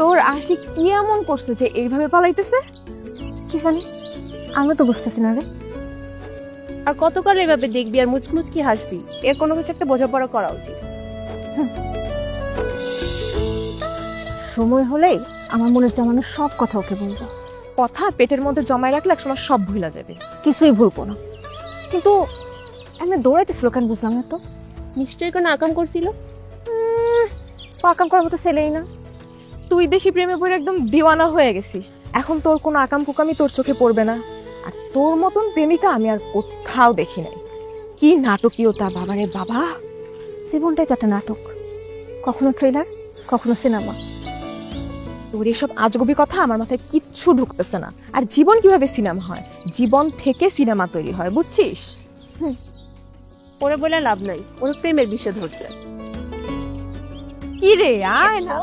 তোর আশিক কি এমন করছে যে এইভাবে পালাইতেছে? কি জানি, আমি তো বুঝতেছি না রে। আর কতকাল এভাবে দেখবি আর মুচমুচকি হাসবি? এর কোনো কিছু একটা বোঝাপড়া করা উচিত। সময় হলেই আমার মনের জমানো সব কথা ওকে বলবো। কথা পেটের মধ্যে জমায় রাখলে একসময় সব ভুলা যাবে। কিছুই ভুলবো না, কিন্তু এমনি দৌড়াইতেছিল কেন বুঝলাম না তো। নিশ্চয়ই কোনো আকাম করছিল। পাকাম করার মতো ছেলেই না। তুই দেখি প্রেমে পড়ে একদম দিওয়ানা হয়ে গেছিস। এখন তোর কোনো আকাম কুকামি তোর চোখে পড়বে না। আর তোর মতন প্রেমিকা আমি আর কোথাও দেখি নাই। কি নাটকীয়তা বাবারে বাবা! জীবনটাই তো একটা নাটক, কখনো ট্রেলার কখনো সিনেমা। তোর এসব আজগবি কথা আমার মাথায় কিচ্ছু ঢুকতেছে না। আর জীবন কিভাবে সিনেমা হয়? জীবন থেকে সিনেমা তৈরি হয়, বুঝছিস? ওরে বলে লাভ নাই, ওর প্রেমের বিষয় ধরছে। কি রে, আয় না।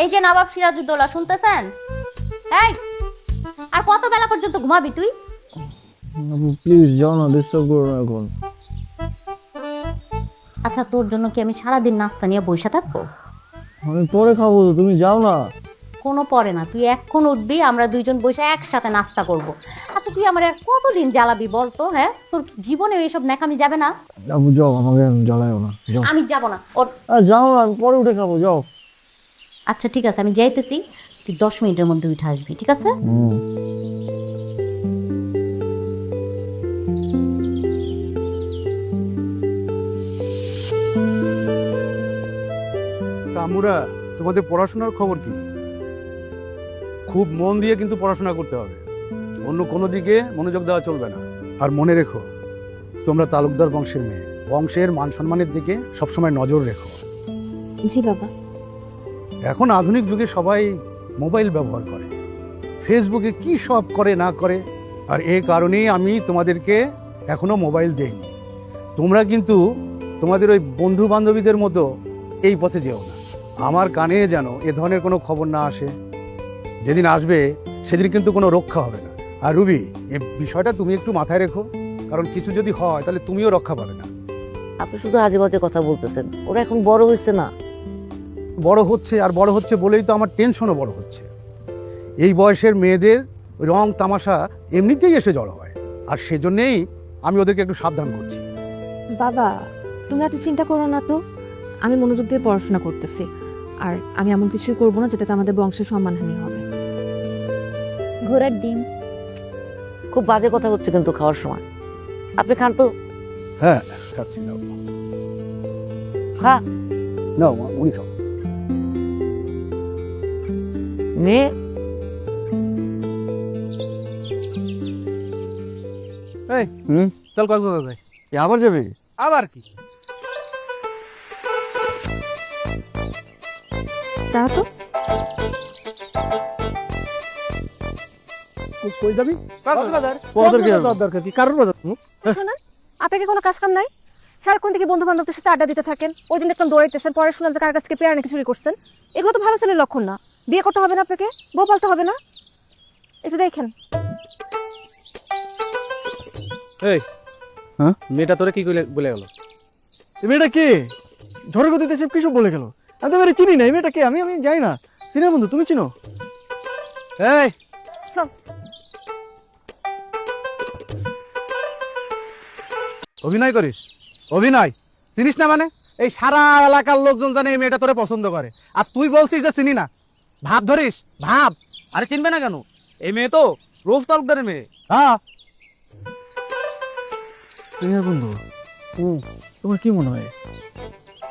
এই যে নবাব সিরাজউদ্দৌলা, শুনতেছেন? এই, আর কত বেলা পর্যন্ত ঘুমাবি তুই? প্লিজ যাও না, ডিস্টার্ব করো না এখন। আচ্ছা, তোর জন্য কি আমি সারাদিন নাস্তা নিয়ে বসে থাকবো? আমি পরে খাবো তো, তুমি যাও না। কোনো পরে না, তুই এখন উঠবি, আমরা দুইজন বসে একসাথে নাস্তা করব। আচ্ছা, তুই আমার আর কতদিন জ্বালাবি বলতো? হ্যাঁ, তোর কি জীবনে এইসব ন্যাকামি যাবে না? যাবো, যাও, আমাকে জ্বালাইও না, যাও। আমি যাব না ওর। যাও না, আমি পরে উঠে খাবো, যাও। আচ্ছা ঠিক আছে, আমি যাইতেছি, তুই 10 মিনিটের মধ্যে উঠে আসবি, ঠিক আছে? তামুরা, তোমাদের পড়াশোনার খবর কি? খুব মন দিয়ে কিন্তু পড়াশোনা করতে হবে, অন্য কোনো দিকে মনোযোগ দেওয়া চলবে না। আর মনে রেখো, তোমরা তালুকদার বংশের মেয়ে, বংশের মান সম্মানের দিকে সবসময় নজর রেখো। জি বাবা। এখন আধুনিক যুগে সবাই মোবাইল ব্যবহার করে, ফেসবুকে কি সব করে না করে, আর এই কারণেই আমি তোমাদেরকে এখনো মোবাইল দেইনি। তোমরা কিন্তু তোমাদের ওই বন্ধু বান্ধবীদের মতো এই পথে যেও না। আমার কানে যেন এ ধরনের কোনো খবর না আসে। যেদিন আসবে সেদিন কিন্তু কোনো রক্ষা হবে না। আর রুবি, এই বিষয়টা তুমি একটু মাথায় রেখো, কারণ কিছু যদি হয় তাহলে তুমিও রক্ষা পাবে না। আপনি শুধু আজে বাজে কথা বলতেছেন, ওরা এখন বড় হয়েছে না। বড় হচ্ছে, আর বড় হচ্ছে বলেই তো আমার টেনশনও বড় হচ্ছে। এই বয়সের মেয়েদের রং তামাশা এমনিতেই এসে জড়ো হয়, আর সেজন্যেই আমি ওদেরকে একটু সাবধান করছি। বাবা, তুমি এত চিন্তা করো না তো। আমি মনোযোগ দিয়ে পড়াশোনা করতেছি, আর আমি এমন কিছুই করবো না যেটাতে আমাদের বংশের সম্মানহানি হবে। ঘোড়ার ডিম। খুব বাজে কথা হচ্ছে কিন্তু খাওয়ার সময়। আপনি খান তো। হ্যাঁ, খাচ্ছি, নাও খা। নাও মা, মুড়ি খাও। মেয়ে এই চল, কক্সবাজার যাই। আবার যাবি? আবার কি? তারা তো কই যাবি? দরকার কি? কারণ শোনেন, আপনাকে কোনো কাজ কাম নাই? সারাক্ষণ থেকে বন্ধু বান্ধবদের সাথে আড্ডা দিতে থাকেন। ওই দিন দেখলাম দৌড়াইতেছেন, পরে শুনলাম যে কার কাছ থেকে পেয়ারা নাকি চুরি করছেন। এগুলো তো ভালো ছেলের লক্ষণ না। বিয়ে করতে হবে না আপনাকে, বউ পালতে হবে না। একটু দেখেন। এই, হ্যাঁ, মেয়েটা তোরে কি বলে গেল? এই মেয়েটা কে? ঝড়ের গতিতে সব কিছু বলে গেল। আমি তো এবারে চিনি না। এই মেয়েটা কে? আমি জানি না। চিনি না বন্ধু, তুমি চিনো? এই চল। অভিনয় করিস? অভিনয় চিনিস না মানে? এই সারা এলাকার লোকজন জানে এই মেয়েটা তোরে পছন্দ করে, আর তুই বলছিস যে চিনি না। ভাব ধরিস, ভাব। আরে চিনবে না কেন? এই মেয়ে তো রৌফ তালুকদারের মেয়ে। হ্যাঁ, চিনি না বন্ধু। তোমার কি মনে হয়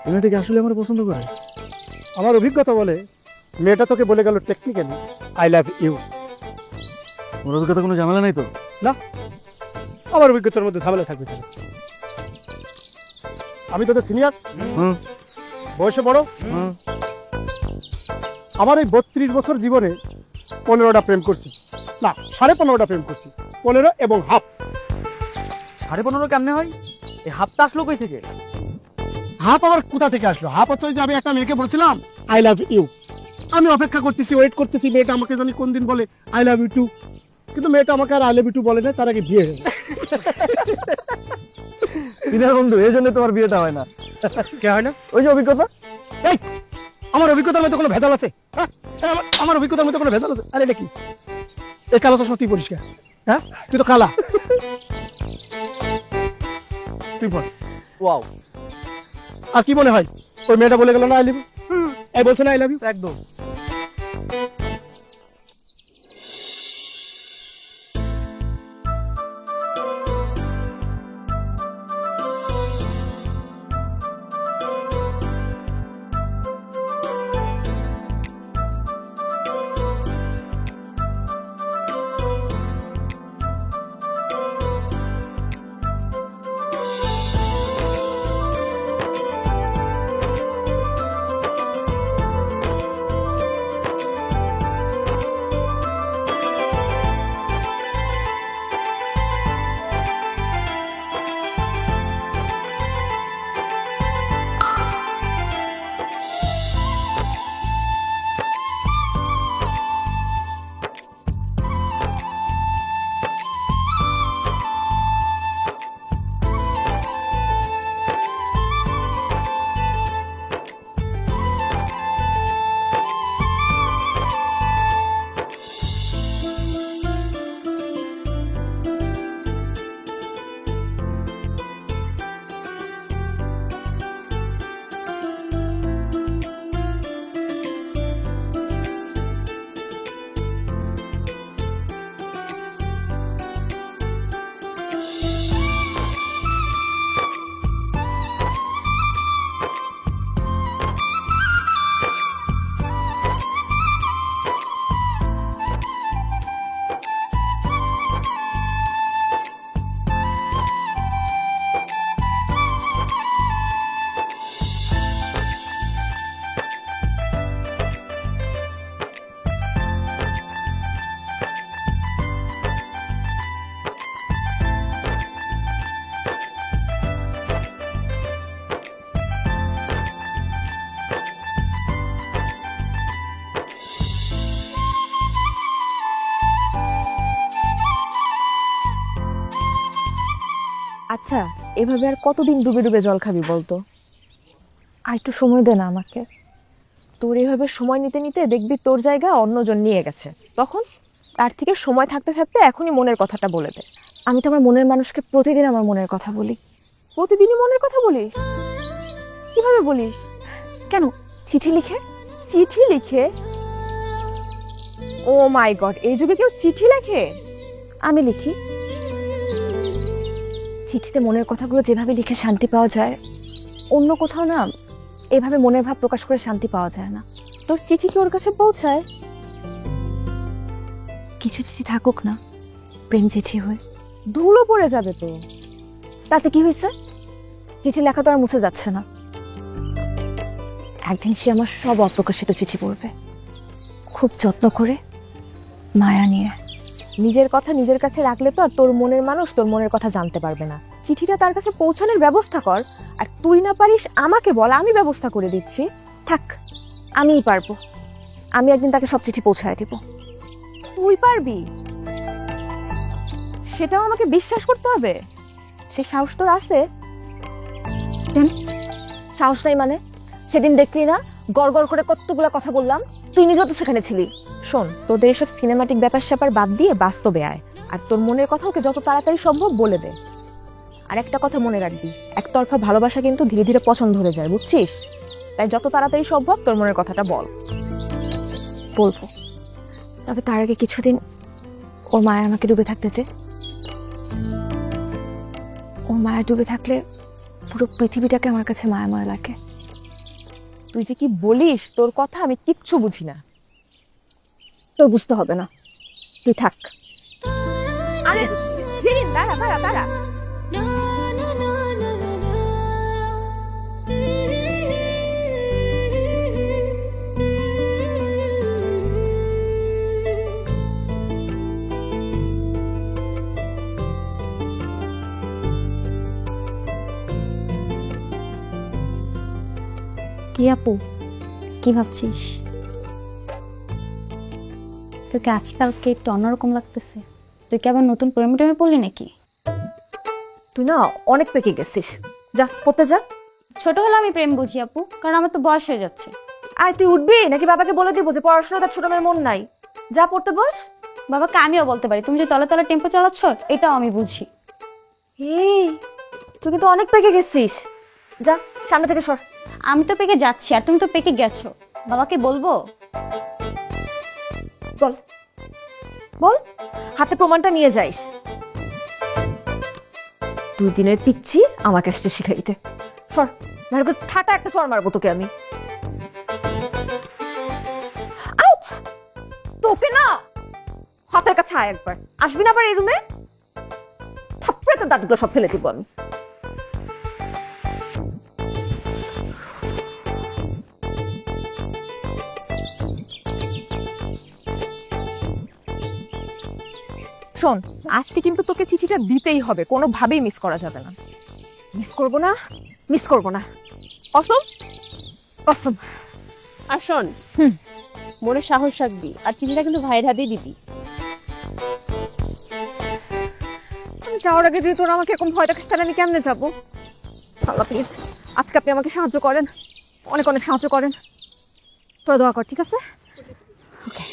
এই মেয়েটা কি আসলে আমার পছন্দ করে? আমার অভিজ্ঞতা বলে মেয়েটা তোকে বলে গেল টেকনিক্যালি আই লাভ ইউ। ওর অভিজ্ঞতা কোনো ঝামেলা নাই তো? না, আমার অভিজ্ঞতার মধ্যে ঝামেলা থাকবে কেন? আমি তোদের সিনিয়র, বয়সে বড়। আমার এই 32 বছর জীবনে 15টা প্রেম করছি, না 15.5টা প্রেম করছি। 15 এবং হাফ। 15.5 কেমনে হয়? এই হাফটা আসলো কই থেকে? হাফ আবার কোথা থেকে আসলো? হাফ হচ্ছে যে আমি একটা মেয়েকে বলছিলাম আই লাভ ইউ। আমি অপেক্ষা করতেছি, ওয়েট করতেছি, মেয়েটা আমাকে জানি কোন দিন বলে আই লাভ ইউ টু, কিন্তু মেয়েটা আমাকে আর আই লাভ ইউ টু বলে না, তার আগে বিয়ে হয়ে গেছে। সিনিয়র বন্ধু, এই জন্য তোমার বিয়েটা হয় না। কে হয় না? ওই যে অভিজ্ঞতা। এই, আমার অভিজ্ঞতার মধ্যে কোনো ভেজাল আছে? হ্যাঁ? আমার অভিজ্ঞতার মধ্যে কোনো ভেজাল আছে? আরে এটা কি? এই কালো চশমা তুই পরিষ্কার, হ্যাঁ? তুই তো কালা। তুই পর। ওয়াও, আর কি মনে হয় ওই মেয়েটা বলে গেল না আই লাভ ইউ? এই বলছে না আই লাভ ইউ? একদম। আচ্ছা, এভাবে আর কতদিন ডুবে ডুবে জল খাবি বলতো? আর একটু সময় দে না আমাকে। তোর এভাবে সময় নিতে নিতে দেখবি তোর জায়গা অন্যজন নিয়ে গেছে। তখন তার থেকে সময় থাকতে থাকতে এখনই মনের কথাটা বলে দে। আমি তো আমার মনের মানুষকে প্রতিদিন আমার মনের কথা বলি। প্রতিদিনই মনের কথা বলিস? কিভাবে বলিস? কেন, চিঠি লিখে। চিঠি লিখে? ও মাই গড, এই যুগে কেউ চিঠি লেখে? আমি লিখি। চিঠিতে মনের কথাগুলো যেভাবে লিখে শান্তি পাওয়া যায়, অন্য কোথাও না এভাবে মনের ভাব প্রকাশ করে শান্তি পাওয়া যায় না। তোর চিঠি কি ওর কাছে পৌঁছায়? কিছু চিঠি থাকুক না প্রেম চিঠি হয়ে, ধুলো পড়ে যাবে তো। তাতে কি হয়েছে? চিঠি লেখা তো আর মুছে যাচ্ছে না। একদিন সে আমার সব অপ্রকাশিত চিঠি পড়বে, খুব যত্ন করে, মায়া নিয়ে। নিজের কথা নিজের কাছে রাখলে তো আর তোর মনের মানুষ তোর মনের কথা জানতে পারবে না। চিঠিটা তার কাছে পৌঁছানোর ব্যবস্থা কর। আর তুই না পারিস আমাকে বল, আমি ব্যবস্থা করে দিচ্ছি। থাক, আমিই পারবো। আমি একদিন তাকে সব চিঠি পৌঁছায় দিব। তুই পারবি? সেটাও আমাকে বিশ্বাস করতে হবে? সে সাহস তোর আছে? কেন সাহস নাই মানে? সেদিন দেখলি না গড় গড় করে কতগুলা কথা বললাম, তুই নিজেও তো সেখানে ছিলি। শোন, তোদের এসব সিনেমাটিক ব্যাপার স্যাপার বাদ দিয়ে বাস্তবে আয়। আর তোর মনের কথা ওকে যত তাড়াতাড়ি সম্ভব বলে দে। আর একটা কথা মনে রাখবি, একতরফা ভালোবাসা কিন্তু ধীরে ধীরে পছন্দ হয়ে যায়, বুঝছিস? তাই যত তাড়াতাড়ি সম্ভব তোর মনের কথাটা বল। বলবো, তবে তার আগে কিছুদিন ওর মায়া আমাকে ডুবে থাকতে দে। ওর মায়া ডুবে থাকলে পুরো পৃথিবীটাকে আমার কাছে মায়াময় লাগে। তুই যে কি বলিস, তোর কথা আমি কিচ্ছু বুঝি না। তোর বুঝতে হবে না, তুই থাক। আরে জেরিন, দাঁড়া দাঁড়া দাঁড়া। কি আপু, কি ভাবছিস? তোকে আজকালকে একটু অন্যরকম লাগতেছে। তুই কি আবার নতুন প্রেমে টেমে পড়লি নাকি? তুই না অনেক পেকে গেছিস, যা পড়তে যা। ছোট হলে আমি প্রেম বুঝি আপু, কারণ আমার তো বয়স হয়ে যাচ্ছে। আয় তুই উঠবি নাকি বাবাকে বলে দিব যে পড়াশোনা তার ছোট মেয়ের মন নাই? যা পড়তে বস। বাবাকে আমিও বলতে পারি তুমি যে তলে তলে টেম্পো চালাচ্ছ, এটাও আমি বুঝি। এই তুই কিন্তু অনেক পেকে গেছিস, যা সামনে থেকে সর। আমি তো পেকে যাচ্ছি আর তুমি তো পেকে গেছো। বাবাকে বলবো? বল বল, হাতে প্রমাণটা নিয়ে যাইস। 2 দিনের পিচ্ছি আমাকে আসতে শিখাইতে। সর, নাহলে ঠাটা একটা চড় মারবো তোকে আমি। আউচ! তোকে না হাতের কাছে আয় একবার, আসবি না আবার এই রুমে, থাপ্পড়ে তোর দাঁতগুলো সব ফেলে দিব আমি। শোন, আজকে কিন্তু তোকে চিঠিটা দিতেই হবে, কোনোভাবেই মিস করা যাবে না। মিস করবো না, মিস করবো না, কসম? কসম। আর শোন, মনে সাহস রাখবি, আর চিঠিটা কিন্তু ভাইয়ের হাতেই দিবি। আমি যাওয়ার আগে যদি তোরা আমাকে এরকম ভয় রাখিস তাহলে আমি কেমনে যাবো? আল্লাহ প্লিজ আজকে আপনি আমাকে সাহায্য করেন, অনেক অনেক সাহায্য করেন। তোরা দোয়া কর, ঠিক আছে? ওকে।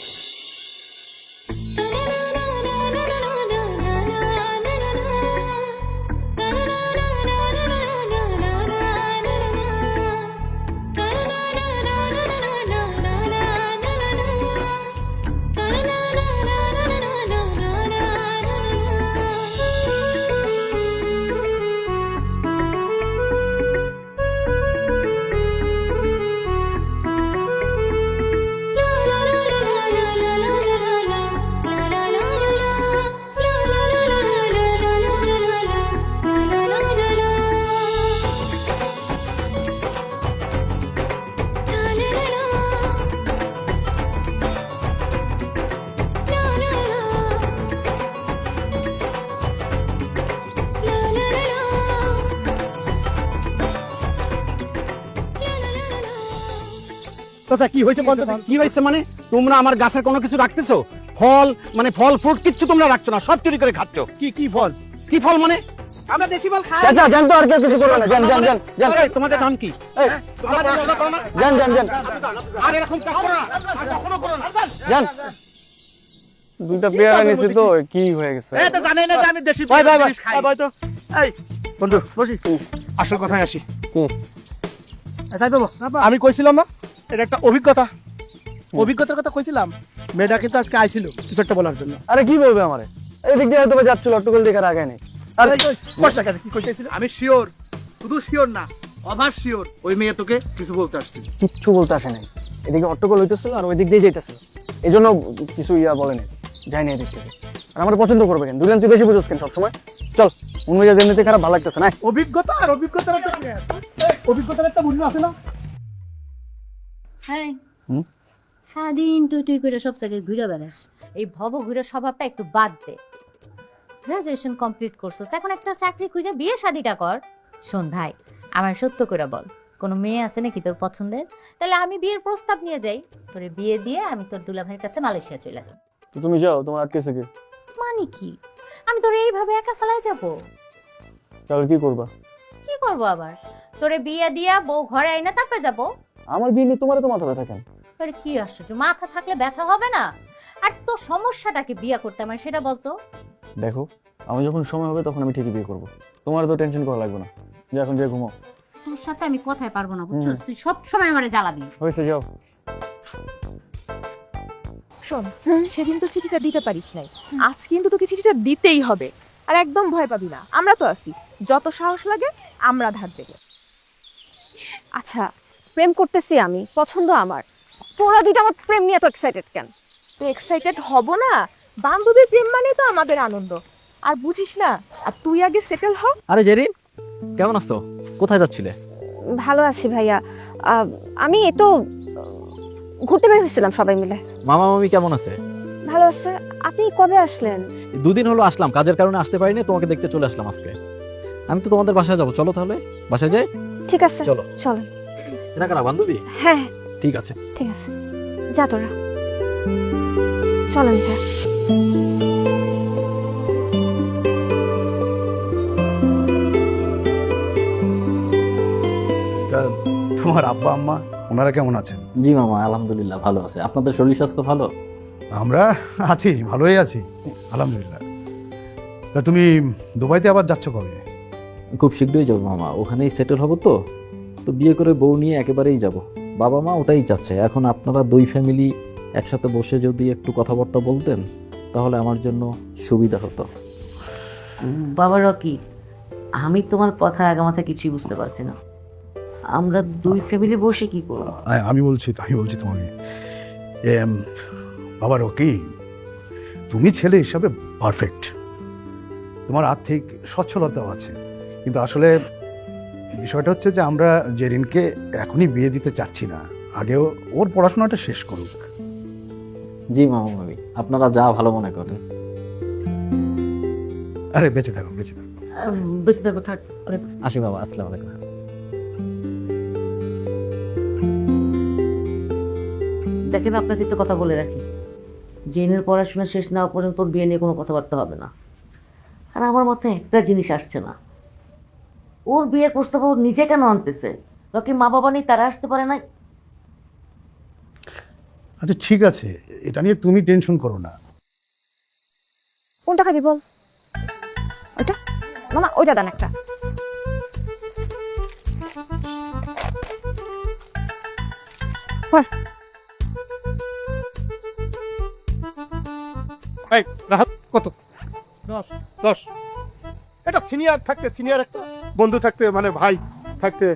চাচা কি হয়েছে বলতো? কি হয়েছে মানে? তোমরা আমার গাছের কোনো কিছু রাখতেছো? ফল মানে ফল ফ্রুট কিচ্ছু তোমরা রাখছো না, সব চুরি করে খাচ্ছ। কি কি ফল? কি ফল মানে? আমরা দেশি ফল খাই। চাচা জান তো, আর কেউ কিছু করবে না, জান জান জান জান। এই, তোমাদের নাম কি? তোমরা পড়াশোনা করো না? জান জান জান আর এরকম কাজ করো না, আর কখনো করো না। জান। দুইটা পেয়ারা নিছি তো, কি হয়ে গেছে? এই তো জানেই না যে আমি দেশি ভাই ভাই ভাই জিনিস খাই। ভাই তো। এই বন্ধু বসি, আসল কথায় আসি। কি? তাই বাবু, আমি কইছিলাম না এটা একটা অভিজ্ঞতা, অভিজ্ঞতার কথা কইছিলাম। মেয়েটা কিন্তু আজকে আইছিল কিছু একটা বলার জন্য। আরে কি বলবে আমারে? এই দিক দিয়ে হয়তো বা যাচ্ছিল, অট্টকল দেখার আগে নেই। আর কষ্ট লাগে কি কইতেছিল? আমি শিওর, শুধু শিওর না, ওভার শিওর ওই মেয়ে তোকে কিছু বলতে আসছিল। কিচ্ছু বলতে আসে নাই, এদিকে অট্টকল হইতেছিল আর ওই দিক দিয়ে যাইতেছিল, এই জন্য কিছু বলে নাই, যাই না এদিক থেকে। আর আমার পছন্দ করবে কেন? দুজন তুই বেশি বুঝোস কেন সবসময়? চল, উন্মেজা এমনিতে খারাপ, ভালো লাগতেছে না। অভিজ্ঞতা আর অভিজ্ঞতার একটা অভিজ্ঞতার একটা মূল্য আছে না? হ্যাঁ, হুম? সারাদিন তুই তুই করে সব জায়গায় ঘুরে বেড়াস, এই ভব ঘুরে স্বভাবটা একটু বাদ দে। গ্রাজুয়েশন কমপ্লিট করছিস, এখন একটা চাকরি খুঁজে বিয়ে শাদিটা কর। শোন ভাই, আমার সত্য করে বল, কোনো মেয়ে আছে নাকি তোর পছন্দের? তাহলে আমি বিয়ের প্রস্তাব নিয়ে যাই, তোরে বিয়ে দিয়ে আমি তোর দুলাভাইয়ের কাছে মালয়েশিয়া চলে যাব। তো তুমি যাও, তোমার আটকেছে কি? মানে কি, আমি তোরে এইভাবে একা ফেলাই যাব? তাহলে কি করবা? কি করব আবার? তোরে বিয়ে দিয়া বউ ঘরে আইনা তারপরে যাব। আমার বিয়ে নিয়ে তোমার তো মাথা ব্যথা কেন? আরে কি আশ্চর্য, মাথা থাকলে ব্যথা হবে না? আর তোর সমস্যাটাকে বিয়ে করতে আমার সেটা বলতো। দেখো, আমি যখন সময় হবে তখন আমি ঠিকই বিয়ে করবো, তোমার তো টেনশন করা লাগবে না। যে এখন যে ঘুমাও। তোর সাথে আমি কথাই পারবো না, বুঝছিস? তুই সব সময় আমারে জ্বালাবি। হয়েছে, যাও। শোন, সেদিন তো চিঠিটা দিতে পারিস নাই, আজ কিন্তু তোকে চিঠিটা দিতেই হবে। আর একদম ভয় পাবি না, আমরা তো আছি, যত সাহস লাগে আমরা ধার দেব। আচ্ছা, প্রেম করতেছি আমি, পছন্দ আমার, তোরা দুইটা আমার প্রেম নিয়ে এত এক্সাইটেড কেন? তো এক্সাইটেড হব না? বান্ধবীর প্রেম মানে তো আমাদের আনন্দ, আর বুঝিস না? আর তুই আগে সেটেল হ। আরে জেরিন, কেমন আছো? কোথায় যাচ্ছিলে? ভালো আছি ভাইয়া। আমি এই তো ঘুরতে বের হয়েছিলাম সবাই মিলে। মামা মামি কেমন আছে? ভালো আছে। আপনি কবে আসলেন? 2 দিন হলো আসলাম, কাজের কারণে আসতে পারিনি, তোমাকে দেখতে চলে আসলাম আজকে। আমি তো তোমাদের বাসায় যাবো, চলো তাহলে বাসায় যাই। ঠিক আছে, চলো। চলো। এরা কারা, বান্ধবী? হ্যাঁ ঠিক আছে। ঠিক আছে, যা তোরা চলেন ভাইয়া। তোমার আব্বা আম্মা ওনারা কেমন আছেন? জি মামা, আলহামদুলিল্লাহ ভালো আছে। আপনাদের শরীর স্বাস্থ্য ভালো? আমরা আছি, ভালোই আছি, আলহামদুলিল্লাহ। তা তুমি দুবাইতে আবার যাচ্ছ কবে? খুব শীঘ্রই যাবো মামা, ওখানেই সেটেল হবো তো। তো বিয়ে করে বউ নিয়ে একেবারেই যাব। বাবা মা ওটাই চাচ্ছে। এখন আপনারা দুই ফ্যামিলি একসাথে বসে যদি একটু কথাবার্তা বলতেন তাহলে আমার জন্য সুবিধা হতো। বাবা রকি, আমি তোমার কথা আগামাথা কিছুই বুঝতে পারছি না। আমরা দুই ফ্যামিলি বসে কি করবো? আমি বলছি তোমাকে, বাবা রকি, তুমি ছেলে হিসাবে পারফেক্ট, তোমার আর্থিক সচ্ছলতাও আছে, কিন্তু আসলে বিষয়টা হচ্ছে যে আমরা জেরিনকে এখনই বিয়ে দিতে চাচ্ছি না, আগেও ওর পড়াশোনাটা শেষ করুক। জি মামা মামি, আপনারা যা ভালো মনে করেন। আরে বেঁচে থাকো, বেঁচে থাকো। বেঁচে থাকো, থাক। আসি বাবা, আসসালামু আলাইকুম। দেখেন, আপনাকে একটা কথা বলে রাখি, জেনের পড়াশোনা শেষ না হওয়া পর্যন্ত ওর বিয়ে নিয়ে কোনো কথাবার্তা হবে না। আর আমার মাথায় একটা জিনিস আসছে না, ওর বিয়ের প্রস্তাব ও নিজে কেন আনতেছে? রকি মা বাবা নেই, তারা আসতে পারে না? আচ্ছা ঠিক আছে, এটা নিয়ে তুমি টেনশন করো না। কোনটা খাবি বল? ওইটা মামা, ওইটা দেন একটা। এই রাহাত কত? 10 এটা সিনিয়র থাকতে, সিনিয়র একটা বন্ধু থাকতে, মানে ভাই থাকতে